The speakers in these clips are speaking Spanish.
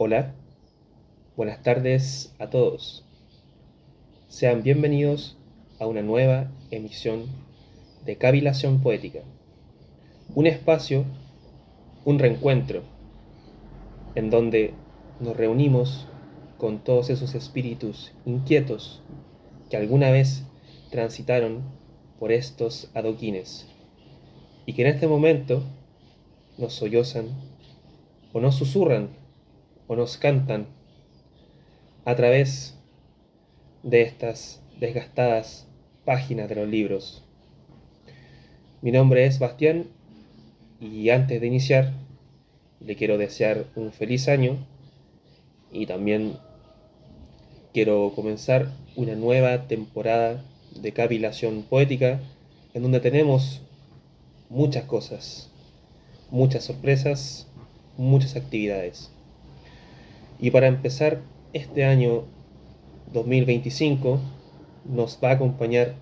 Hola, buenas tardes a todos. Sean bienvenidos a una nueva emisión de Cavilación Poética, un espacio, un reencuentro, en donde nos reunimos con todos esos espíritus inquietos que alguna vez transitaron por estos adoquines y que en este momento nos sollozan o nos susurran o nos cantan a través de estas desgastadas páginas de los libros. Mi nombre es Bastián y antes de iniciar le quiero desear un feliz año y también quiero comenzar una nueva temporada de cavilación poética en donde tenemos muchas cosas, muchas sorpresas, muchas actividades. Y para empezar este año 2025 nos va a acompañar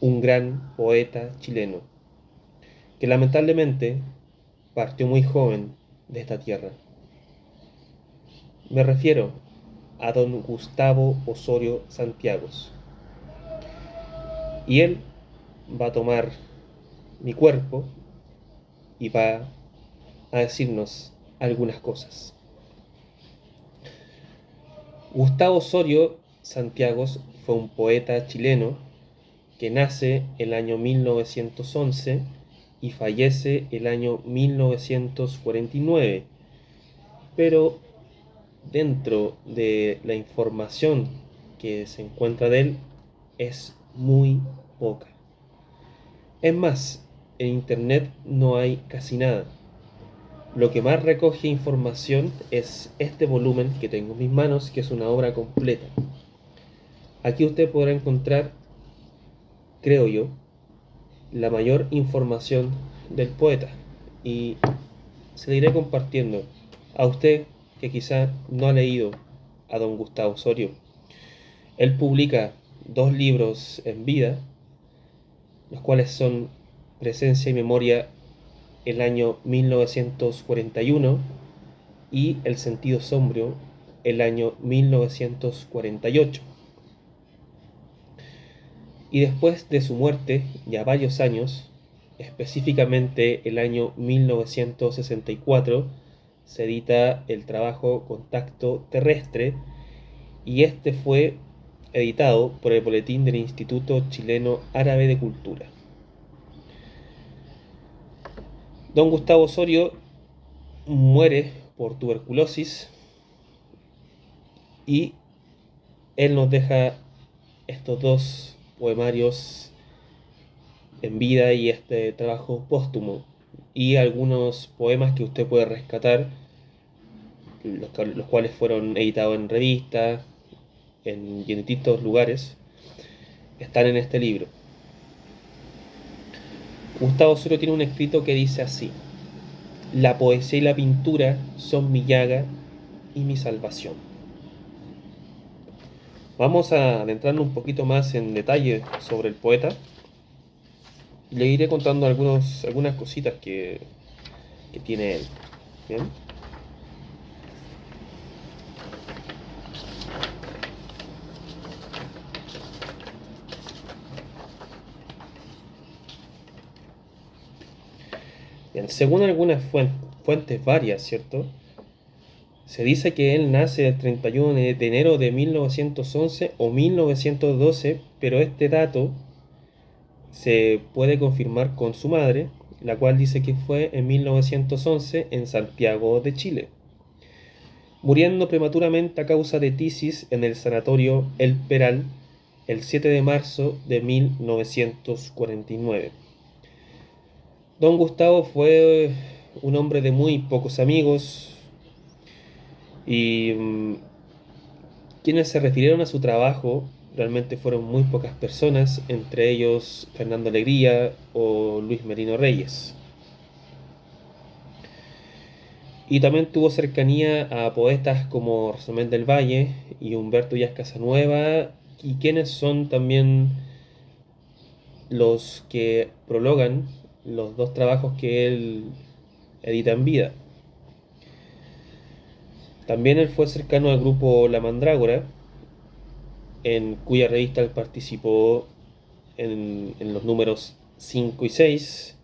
un gran poeta chileno que lamentablemente partió muy joven de esta tierra. Me refiero a don Gustavo Osorio Santiagos. Y él va a tomar mi cuerpo y va a decirnos algunas cosas. Gustavo Osorio Santiagos fue un poeta chileno que nace el año 1911 y fallece el año 1949, pero dentro de la información que se encuentra de él es muy poca. Es más, en internet no hay casi nada. Lo que más recoge información es este volumen que tengo en mis manos, que es una obra completa. Aquí usted podrá encontrar, creo yo, la mayor información del poeta y se la iré compartiendo a usted que quizá no ha leído a don Gustavo Osorio. Él publica 2 libros en vida, los cuales son Presencia y Memoria el año 1941 y El Sentido Sombrio el año 1948. Y después de su muerte, ya varios años, específicamente el año 1964, se edita el trabajo Contacto Terrestre y este fue editado por el Boletín del Instituto Chileno Árabe de Cultura. Don Gustavo Osorio muere por tuberculosis y él nos deja estos 2 poemarios en vida y este trabajo póstumo y algunos poemas que usted puede rescatar, los cuales fueron editados en revistas y en distintos lugares, están en este libro. Gustavo Osorio tiene un escrito que dice así: la poesía y la pintura son mi llaga y mi salvación. Vamos a adentrarnos un poquito más en detalle sobre el poeta. Le iré contando algunas cositas que tiene él. ¿Bien? Bien, según algunas fuentes varias, ¿cierto? Se dice que él nace el 31 de enero de 1911 o 1912, pero este dato se puede confirmar con su madre, la cual dice que fue en 1911 en Santiago de Chile, muriendo prematuramente a causa de tisis en el sanatorio El Peral el 7 de marzo de 1949. Don Gustavo fue un hombre de muy pocos amigos y quienes se refirieron a su trabajo realmente fueron muy pocas personas, entre ellos Fernando Alegría o Luis Merino Reyes. Y también tuvo cercanía a poetas como Rosamén del Valle y Humberto Díaz Casanueva, y quienes son también los que prologan los 2 trabajos que él edita en vida. También él fue cercano al grupo La Mandrágora, en cuya revista él participó en los números 5 y 6.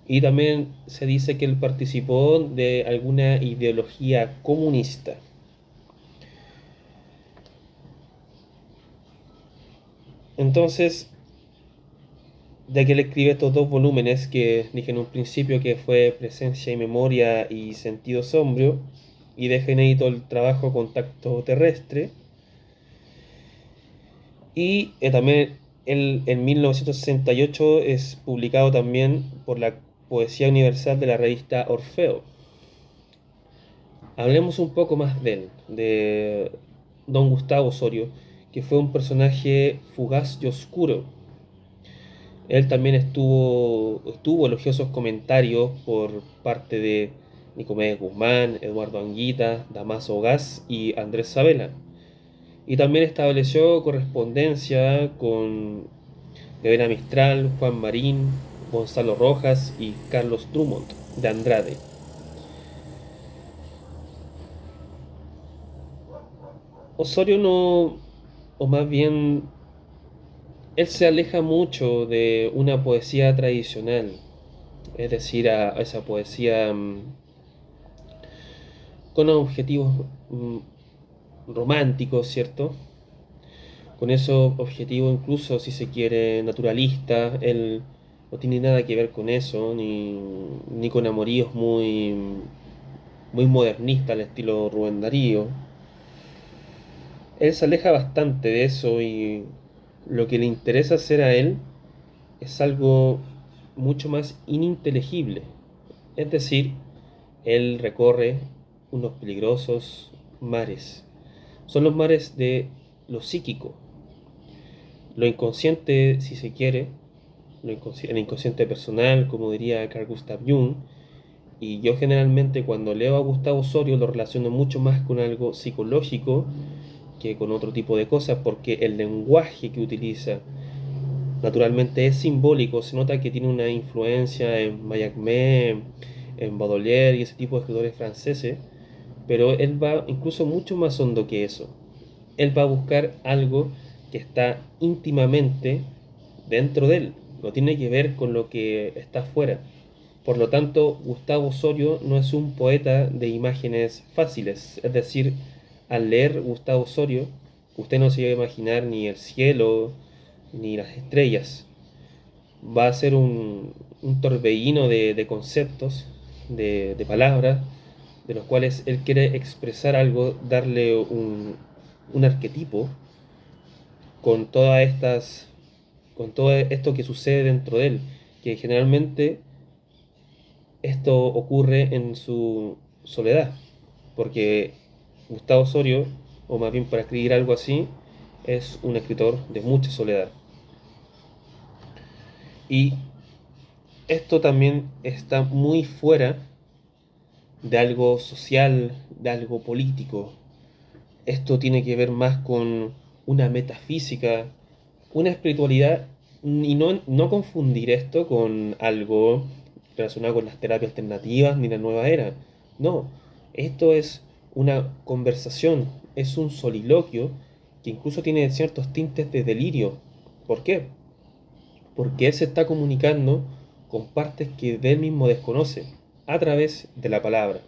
Y también se dice que él participó de alguna ideología comunista. Entonces, ya que él escribe estos dos volúmenes que dije en un principio que fue Presencia y Memoria y Sentido Sombrio, y deja inédito el trabajo Contacto Terrestre, y también él en 1968 es publicado también por la Poesía Universal de la revista Orfeo. Hablemos un poco más de él, de don Gustavo Osorio, que fue un personaje fugaz y oscuro. Él también tuvo elogiosos comentarios por parte de Nicomedes Guzmán, Eduardo Anguita, Damaso Gas y Andrés Sabela. Y también estableció correspondencia con Gabriela Mistral, Juan Marín, Gonzalo Rojas y Carlos Drummond de Andrade. Osorio no, o más bien, él se aleja mucho de una poesía tradicional, es decir, a esa poesía con objetivos románticos, ¿cierto? Con esos objetivos incluso, si se quiere, naturalistas. Él no tiene nada que ver con eso, ni con amoríos muy modernistas al estilo Rubén Darío. Él se aleja bastante de eso y lo que le interesa hacer a él es algo mucho más ininteligible. Es decir, él recorre unos peligrosos mares. Son los mares de lo psíquico, lo inconsciente, si se quiere, el inconsciente personal, como diría Carl Gustav Jung. Y yo generalmente cuando leo a Gustavo Osorio lo relaciono mucho más con algo psicológico que con otro tipo de cosas, porque el lenguaje que utiliza naturalmente es simbólico. Se nota que tiene una influencia en Mallarmé, en Baudelaire y ese tipo de escritores franceses, pero él va incluso mucho más hondo que eso. Él va a buscar algo que está íntimamente dentro de él, no tiene que ver con lo que está afuera. Por lo tanto, Gustavo Osorio no es un poeta de imágenes fáciles, es decir, al leer Gustavo Osorio, usted no se va a imaginar ni el cielo ni las estrellas. Va a ser un torbellino de conceptos, de palabras, de los cuales él quiere expresar algo, darle un arquetipo con todas estas, con todo esto que sucede dentro de él, que generalmente esto ocurre en su soledad, porque Gustavo Osorio, o más bien para escribir algo así, es un escritor de mucha soledad. Y esto también está muy fuera de algo social, de algo político. Esto tiene que ver más con una metafísica, una espiritualidad, y no confundir esto con algo relacionado con las terapias alternativas ni la nueva era. No, esto es una conversación, es un soliloquio que incluso tiene ciertos tintes de delirio. ¿Por qué? Porque él se está comunicando con partes que él mismo desconoce a través de la palabra.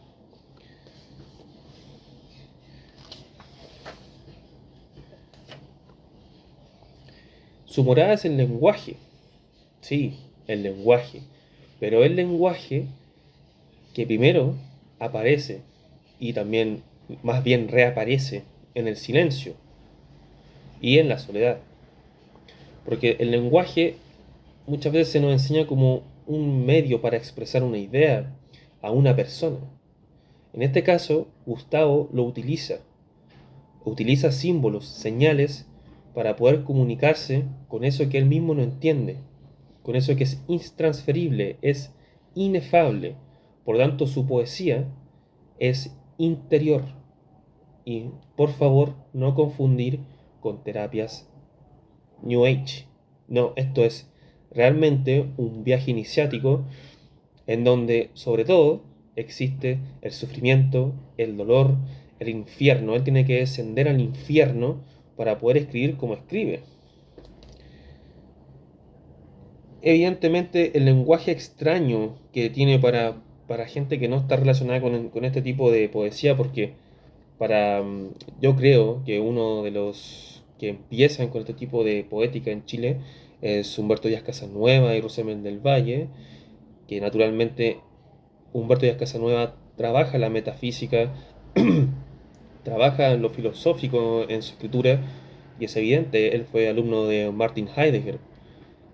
Su morada es el lenguaje, sí, el lenguaje, pero el lenguaje que primero aparece y también más bien reaparece en el silencio y en la soledad. Porque el lenguaje muchas veces se nos enseña como un medio para expresar una idea a una persona. En este caso, Gustavo lo utiliza símbolos, señales, para poder comunicarse con eso que él mismo no entiende, con eso que es intransferible, es inefable. Por tanto, su poesía es interior. Y por favor, no confundir con terapias New Age. No, esto es realmente un viaje iniciático en donde, sobre todo, existe el sufrimiento, el dolor, el infierno. Él tiene que descender al infierno para poder escribir como escribe. Evidentemente, el lenguaje extraño que tiene para gente que no está relacionada con este tipo de poesía, porque yo creo que uno de los que empiezan con este tipo de poética en Chile es Humberto Díaz Casanueva y Rosamel del Valle, que naturalmente Humberto Díaz Casanueva trabaja la metafísica, trabaja en lo filosófico en su escritura, y es evidente, él fue alumno de Martin Heidegger.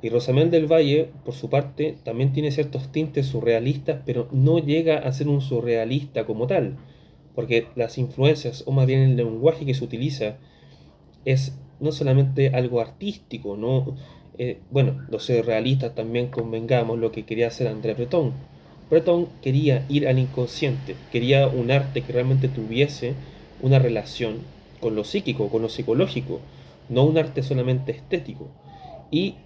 Y Rosamel del Valle, por su parte, también tiene ciertos tintes surrealistas, pero no llega a ser un surrealista como tal, porque las influencias, o más bien el lenguaje que se utiliza, es no solamente algo artístico, ¿no? Bueno, los surrealistas también convengamos lo que quería hacer André Breton. Breton quería ir al inconsciente, quería un arte que realmente tuviese una relación con lo psíquico, con lo psicológico, no un arte solamente estético. Y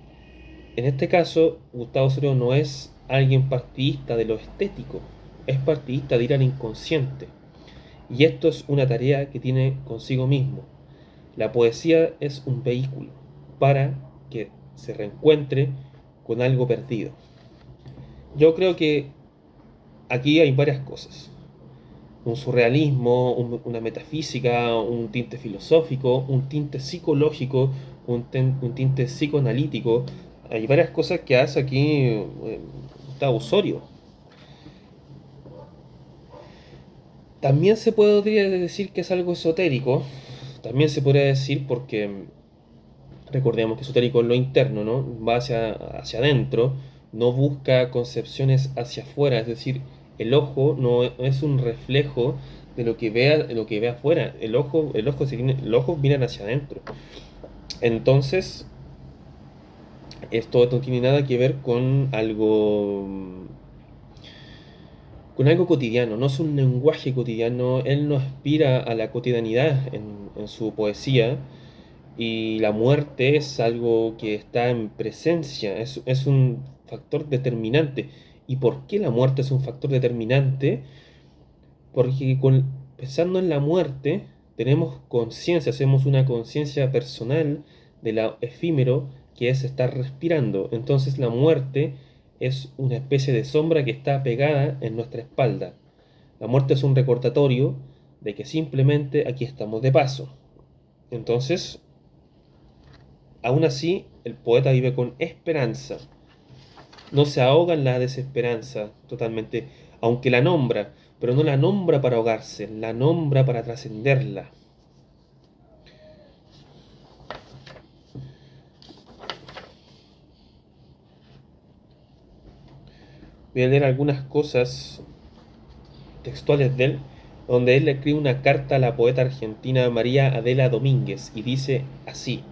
en este caso, Gustavo Osorio no es alguien partidista de lo estético, es partidista de ir al inconsciente. Y esto es una tarea que tiene consigo mismo. La poesía es un vehículo para que se reencuentre con algo perdido. Yo creo que aquí hay varias cosas. Un surrealismo, una metafísica, un tinte filosófico, un tinte psicológico, un tinte psicoanalítico. Hay varias cosas que hace aquí Gustavo Osorio. También se podría decir que es algo esotérico. También se podría decir porque recordemos que esotérico es lo interno, ¿no? Va hacia adentro, no busca concepciones hacia afuera, es decir, el ojo no es un reflejo de lo que ve afuera, los ojos miran hacia adentro. Entonces, esto no tiene nada que ver con algo cotidiano, no es un lenguaje cotidiano, él no aspira a la cotidianidad en su poesía, y la muerte es algo que está en presencia, es un factor determinante. ¿Y por qué la muerte es un factor determinante? Porque pensando en la muerte tenemos conciencia, hacemos una conciencia personal de lo efímero que es estar respirando. Entonces la muerte es una especie de sombra que está pegada en nuestra espalda. La muerte es un recordatorio de que simplemente aquí estamos de paso. Entonces, aún así, el poeta vive con esperanza. No se ahoga en la desesperanza totalmente, aunque la nombra, pero no la nombra para ahogarse, la nombra para trascenderla. Voy a leer algunas cosas textuales de él, donde él le escribe una carta a la poeta argentina María Adela Domínguez y dice así: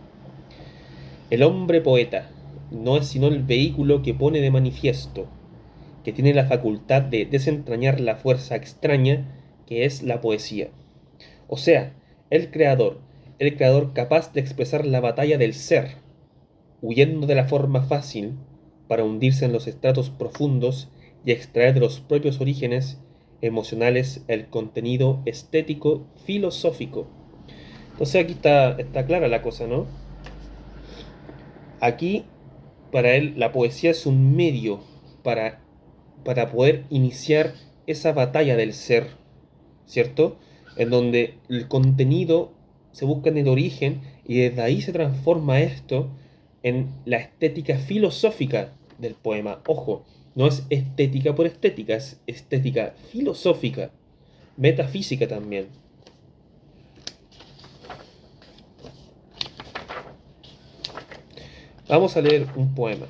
el hombre poeta no es sino el vehículo que pone de manifiesto, que tiene la facultad de desentrañar la fuerza extraña que es la poesía. O sea, el creador capaz de expresar la batalla del ser, huyendo de la forma fácil para hundirse en los estratos profundos y extraer de los propios orígenes emocionales el contenido estético filosófico. Entonces aquí está clara la cosa, ¿no? Aquí, para él, la poesía es un medio para, para poder iniciar esa batalla del ser, ¿cierto? En donde el contenido se busca en el origen y desde ahí se transforma esto en la estética filosófica del poema. Ojo, no es estética por estética, es estética filosófica, metafísica también. Vamos a leer un poema.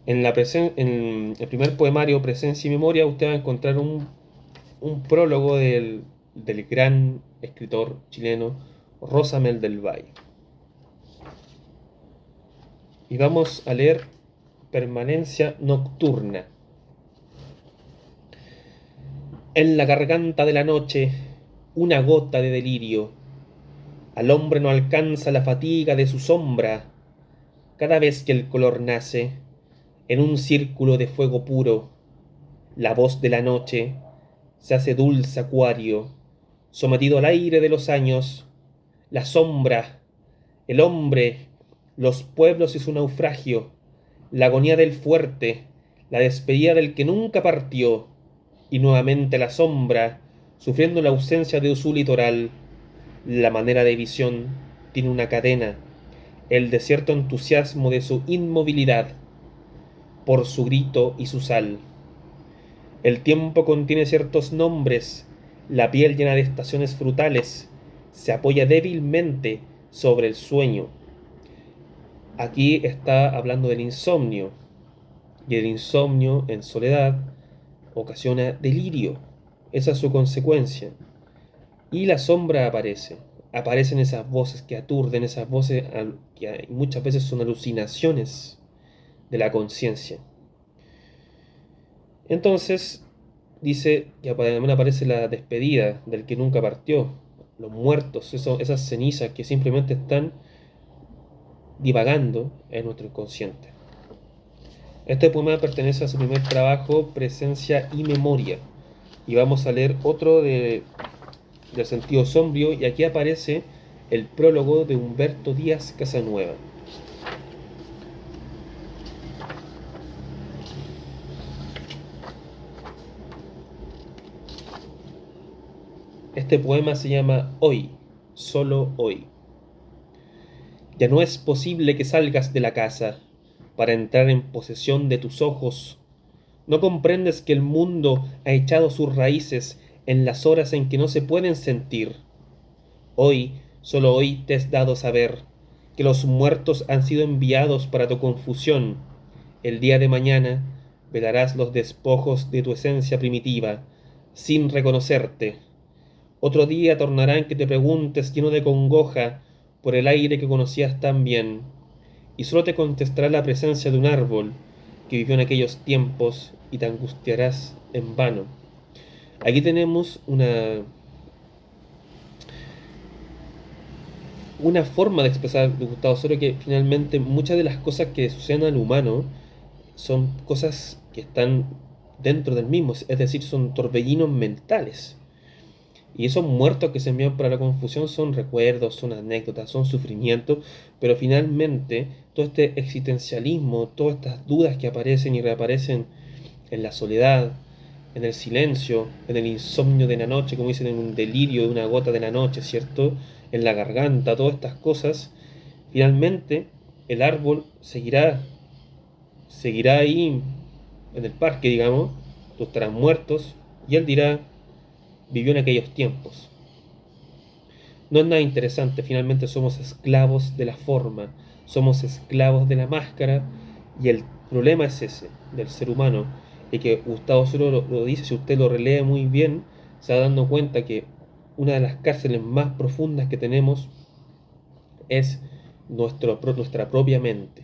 En el primer poemario, Presencia y Memoria, usted va a encontrar un prólogo del gran escritor chileno Rosamel del Valle. Y vamos a leer Permanencia Nocturna. En la garganta de la noche, una gota de delirio. Al hombre no alcanza la fatiga de su sombra. Cada vez que el color nace, en un círculo de fuego puro, La voz de la noche se hace dulce acuario, sometido al aire de los años, la sombra, el hombre, los pueblos y su naufragio, la agonía del fuerte, la despedida del que nunca partió, y nuevamente la sombra, sufriendo la ausencia de su litoral. La manera de visión tiene una cadena, el desierto entusiasmo de su inmovilidad, por su grito y su sal. El tiempo contiene ciertos nombres, la piel llena de estaciones frutales se apoya débilmente sobre el sueño. Aquí está hablando del insomnio, y el insomnio en soledad ocasiona delirio. Esa es su consecuencia. Y la sombra aparece. Aparecen esas voces que aturden, esas voces que muchas veces son alucinaciones de la conciencia. Entonces, dice que también aparece la despedida del que nunca partió, los muertos, esas cenizas que simplemente están divagando en nuestro inconsciente. Este poema pertenece a su primer trabajo, Presencia y Memoria. Y vamos a leer otro del sentido sombrío, y aquí aparece el prólogo de Humberto Díaz Casanueva. Este poema se llama Hoy, solo hoy. Ya no es posible que salgas de la casa para entrar en posesión de tus ojos. ¿No comprendes que el mundo ha echado sus raíces en las horas en que no se pueden sentir? Hoy, solo hoy te has dado saber que los muertos han sido enviados para tu confusión. El día de mañana velarás los despojos de tu esencia primitiva, sin reconocerte. Otro día tornará en que te preguntes lleno de congoja por el aire que conocías tan bien, y solo te contestará la presencia de un árbol que vivió en aquellos tiempos, y te angustiarás en vano. Aquí tenemos una forma de expresar de Gustavo Osorio que finalmente muchas de las cosas que suceden al humano son cosas que están dentro del mismo, es decir, son torbellinos mentales. Y esos muertos que se envían para la confusión son recuerdos, son anécdotas, son sufrimientos, pero finalmente todo este existencialismo, todas estas dudas que aparecen y reaparecen en la soledad, en el silencio, en el insomnio de la noche, como dicen, en un delirio de una gota de la noche, ¿cierto? En la garganta, todas estas cosas, finalmente el árbol seguirá ahí en el parque, digamos, tú estarás muertos, y él dirá, vivió en aquellos tiempos. No es nada interesante, finalmente somos esclavos de la forma, somos esclavos de la máscara, y el problema es ese, del ser humano, y que Gustavo solo lo dice, si usted lo relee muy bien, se va dando cuenta que una de las cárceles más profundas que tenemos es nuestra propia mente.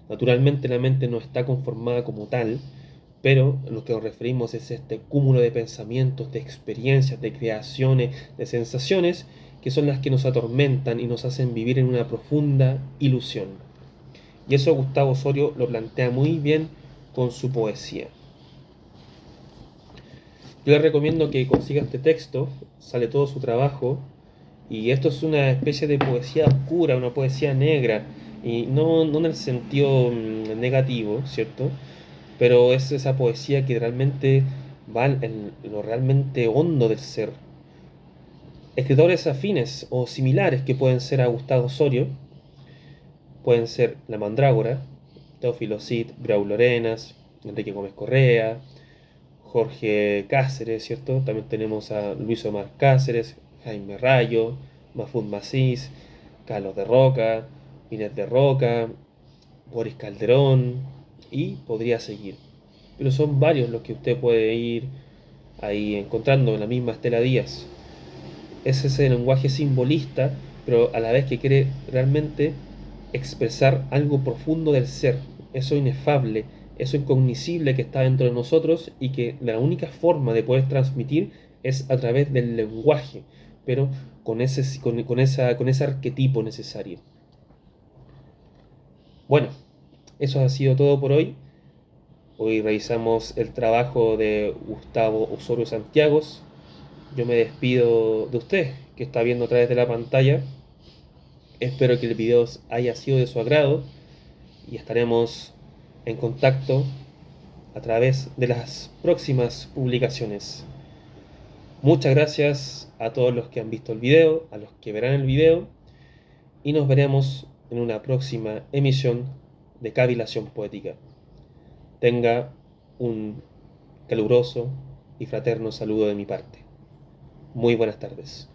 Naturalmente la mente no está conformada como tal, pero a lo que nos referimos es este cúmulo de pensamientos, de experiencias, de creaciones, de sensaciones, que son las que nos atormentan y nos hacen vivir en una profunda ilusión. Y eso Gustavo Osorio lo plantea muy bien con su poesía. Yo les recomiendo que consiga este texto, sale todo su trabajo, y esto es una especie de poesía oscura, una poesía negra, y no en el sentido negativo, ¿cierto? Pero es esa poesía que realmente va en lo realmente hondo del ser. Escritores afines o similares que pueden ser a Gustavo Osorio, pueden ser La Mandrágora, Teófilo Cid, Braulio Arenas, Enrique Gómez Correa, Jorge Cáceres, ¿cierto? También tenemos a Luis Omar Cáceres, Jaime Rayo, Mahfoud Masís, Carlos de Roca, Inés de Roca, Boris Calderón, y podría seguir. Pero son varios los que usted puede ir ahí encontrando en la misma Estela Díaz. Es ese lenguaje simbolista, pero a la vez que quiere realmente expresar algo profundo del ser, eso inefable, eso incognoscible que está dentro de nosotros, y que la única forma de poder transmitir es a través del lenguaje, pero con ese arquetipo necesario. Bueno, eso ha sido todo por hoy. Hoy revisamos el trabajo de Gustavo Osorio Santiagos. Yo me despido de usted, que está viendo a través de la pantalla. Espero que el video haya sido de su agrado y estaremos en contacto a través de las próximas publicaciones. Muchas gracias a todos los que han visto el video, a los que verán el video, y nos veremos en una próxima emisión de Cavilación Poética. Tenga un caluroso y fraterno saludo de mi parte. Muy buenas tardes.